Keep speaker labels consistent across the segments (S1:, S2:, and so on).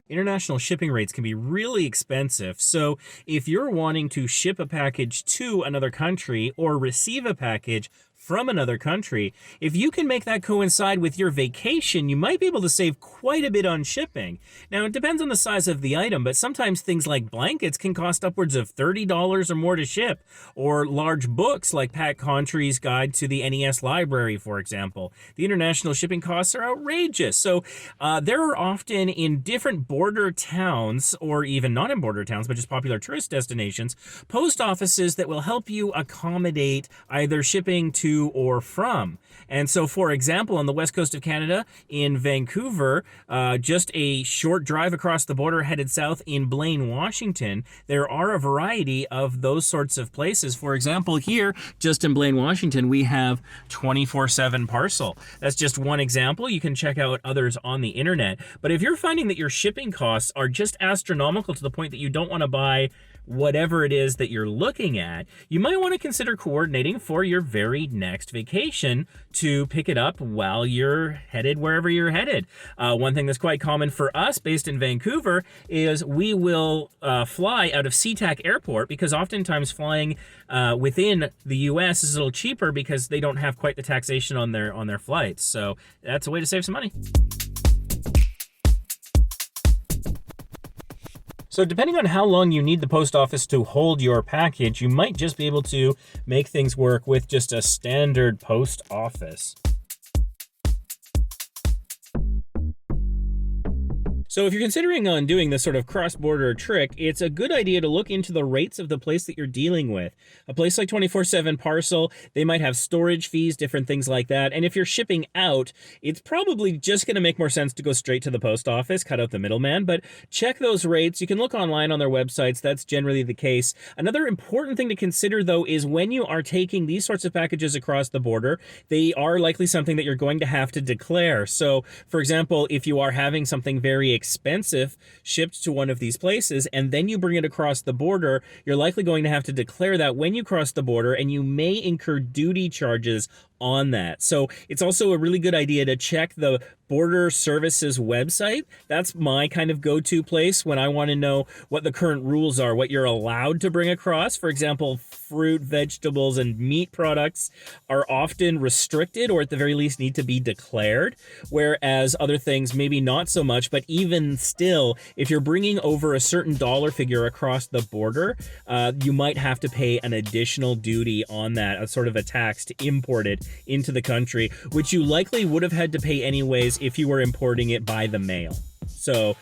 S1: International shipping rates can be really expensive. So if you're wanting to ship a package to another country or receive a package from another country, if you can make that coincide with your vacation, you might be able to save quite a bit on shipping. Now, it depends on the size of the item, but sometimes things like blankets can cost upwards of $30 or more to ship, or large books like Pat Contry's Guide to the NES Library, for example. The international shipping costs are outrageous. So there are often in different border towns, or even not in border towns, but just popular tourist destinations, post offices that will help you accommodate either shipping to or from. And so, for example, on the west coast of Canada, in Vancouver, just a short drive across the border headed south in Blaine, Washington, there are a variety of those sorts of places. For example, here, just in Blaine, Washington, we have 24/7 Parcel. That's just one example. You can check out others on the internet. But if you're finding that your shipping costs are just astronomical to the point that you don't want to buy whatever it is that you're looking at, you might want to consider coordinating for your very next vacation to pick it up while you're headed wherever you're headed. One thing that's quite common for us based in Vancouver is we will fly out of SeaTac Airport, because oftentimes flying within the US is a little cheaper because they don't have quite the taxation on their flights. So that's a way to save some money. So depending on how long you need the post office to hold your package, you might just be able to make things work with just a standard post office. So if you're considering on doing this sort of cross-border trick, it's a good idea to look into the rates of the place that you're dealing with. A place like 24/7 Parcel, they might have storage fees, different things like that. And if you're shipping out, it's probably just going to make more sense to go straight to the post office, cut out the middleman, but check those rates. You can look online on their websites. That's generally the case. Another important thing to consider, though, is when you are taking these sorts of packages across the border, they are likely something that you're going to have to declare. So, for example, if you are having something very expensive shipped to one of these places and then you bring it across the border, you're likely going to have to declare that when you cross the border, and you may incur duty charges on that. So it's also a really good idea to check the Border Services website. That's my kind of go-to place when I want to know what the current rules are, what you're allowed to bring across. For example, fruit, vegetables, and meat products are often restricted, or at the very least need to be declared, whereas other things maybe not so much. But even still, if you're bringing over a certain dollar figure across the border, you might have to pay an additional duty on that, a sort of a tax to import it into the country, which you likely would have had to pay anyways if you were importing it by the mail. So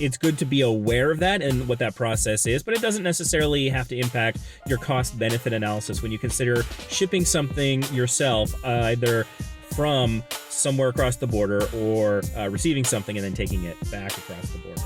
S1: it's good to be aware of that and what that process is, but it doesn't necessarily have to impact your cost-benefit analysis when you consider shipping something yourself, either from somewhere across the border or receiving something and then taking it back across the border.